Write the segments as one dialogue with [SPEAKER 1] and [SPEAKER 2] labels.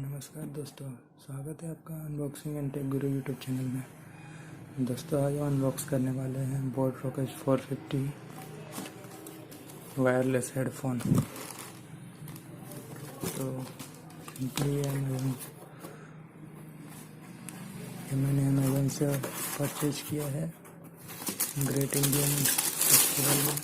[SPEAKER 1] नमस्कार दोस्तों, स्वागत है आपका unboxing and take Guru YouTube channel में। दोस्तों आज अनबॉक्स करने वाले हैं रॉकर्ज 450 वायरलेस हेडफोन। तो सिंपली मैंने अमेजन से परचेज किया है ग्रेट इंडियन फेस्टिवल में।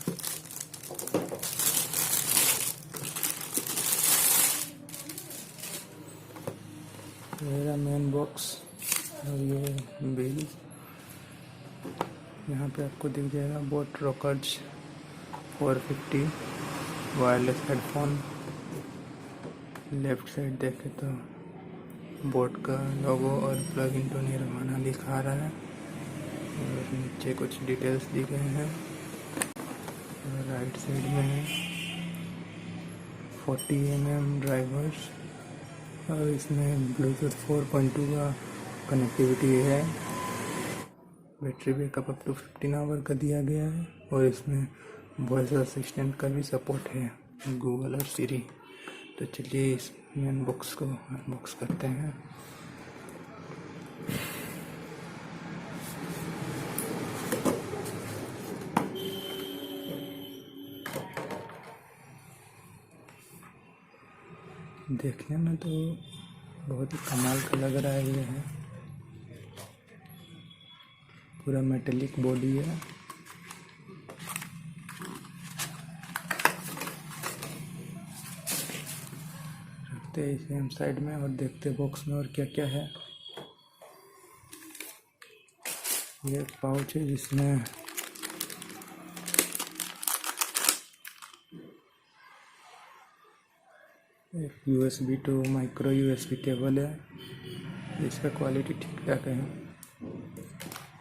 [SPEAKER 1] मेरा मेन बॉक्स और ये बिल यहाँ पे आपको दिख जाएगा। रॉकर्ज 450 वायरलेस हेडफोन। लेफ्ट साइड देखे तो बोट का लोगो और प्लग इन टू निर्माणा लिखा रहा है और नीचे कुछ डिटेल्स दी गए हैं। और राइट साइड में 40 mm ड्राइवर्स और इसमें ब्लूटूथ 4.2 का कनेक्टिविटी है। Battery backup up to 15 hour का दिया गया है और इसमें वॉइस असिस्टेंट का भी सपोर्ट है, गूगल और सिरी। तो चलिए इस मेन बॉक्स को अनबॉक्स करते हैं। देखने में तो बहुत ही कमाल का लग रहा है। ये है पूरा मेटेलिक बॉडी है। रखते हैं इसे हम साइड में और देखते बॉक्स में और क्या क्या है। ये पाउच है जिसमें एक USB to micro USB cable है, इसका क्वालिटी ठीक ठाक है।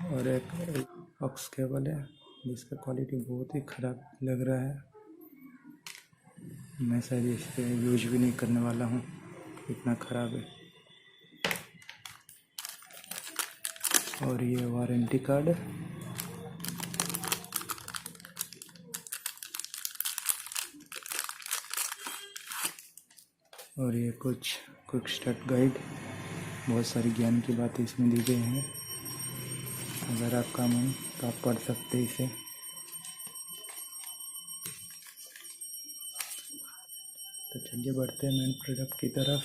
[SPEAKER 1] और एक ऑक्स केबल है जिसका क्वालिटी बहुत ही ख़राब लग रहा है। मैं शायद इस पर यूज भी नहीं करने वाला हूँ, इतना ख़राब है। और ये वारंटी कार्ड है। और ये कुछ क्विक स्टार्ट गाइड, बहुत सारी ज्ञान की बातें इसमें दी गई हैं। अगर आपका मन तो आप पढ़ सकते इसे। तो चलिए बढ़ते हैं मेन प्रोडक्ट की तरफ।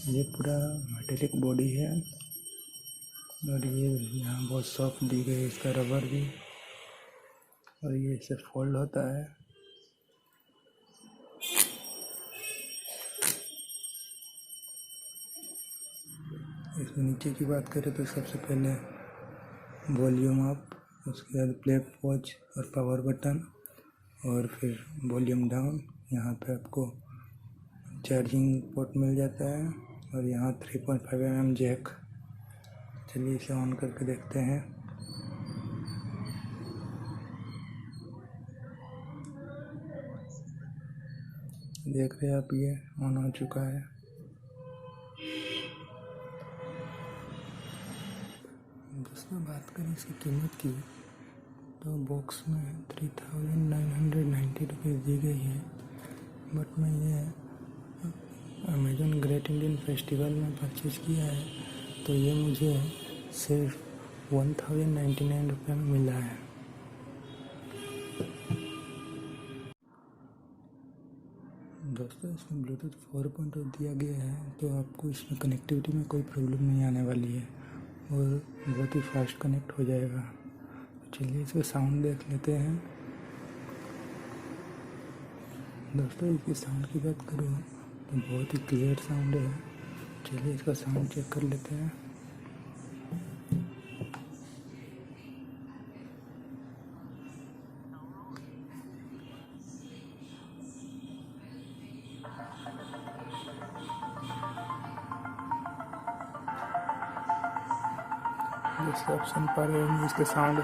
[SPEAKER 1] ये पूरा मेटेलिक बॉडी है और ये यहाँ बहुत सॉफ्ट दी गई है, इसका रबर भी। और ये इसे फोल्ड होता है। इसमें नीचे की बात करें तो सबसे पहले वॉल्यूम अप, उसके बाद प्ले पॉज और पावर बटन, और फिर वॉल्यूम डाउन। यहाँ पे आपको चार्जिंग पोर्ट मिल जाता है और यहाँ 3.5 mm जैक। चलिए इसे ऑन करके देखते हैं। देख रहे हैं आप, ये ऑन हो चुका है। दोस्तों बात करें इसकी कीमत की तो बॉक्स में 3990 रुपीज़ दी गई है। बट मैं ये अमेजन ग्रेट इंडियन फेस्टिवल में परचेज़ किया है तो ये मुझे सिर्फ 1099 रुपये में मिला है। दोस्तों इसमें ब्लूटूथ 4.2 दिया गया है तो आपको इसमें कनेक्टिविटी में कोई प्रॉब्लम नहीं आने वाली है और बहुत ही फास्ट कनेक्ट हो जाएगा। चलिए इसका साउंड देख लेते हैं। दोस्तों इसकी साउंड की बात करूँ तो बहुत ही क्लियर साउंड है। चलिए इसका साउंड चेक कर लेते हैं। दोस्तों आप सुन पा रहे होंगे इसके साउंड।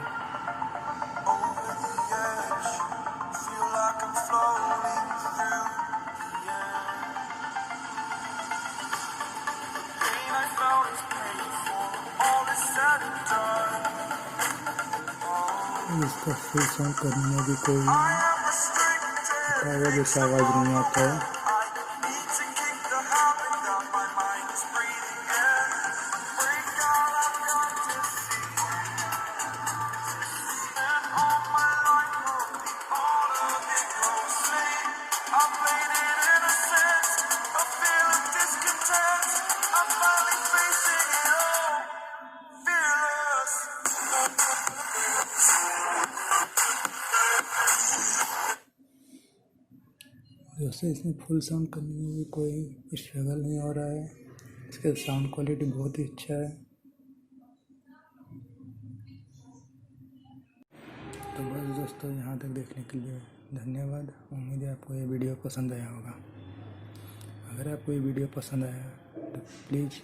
[SPEAKER 1] इसका फुल साउंड करने में भी कोई जैसा आवाज़ नहीं आता है। दोस्तों इसमें फुल साउंड करने में भी कोई स्ट्रगल नहीं हो रहा है। इसका साउंड क्वालिटी बहुत ही अच्छा है। तो बस दोस्तों, यहाँ तक देखने के लिए धन्यवाद। उम्मीद है आपको ये वीडियो पसंद आया होगा। अगर आपको ये वीडियो पसंद आया तो प्लीज़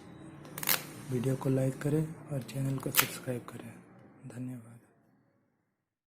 [SPEAKER 1] वीडियो को लाइक करें और चैनल को सब्सक्राइब करें। धन्यवाद।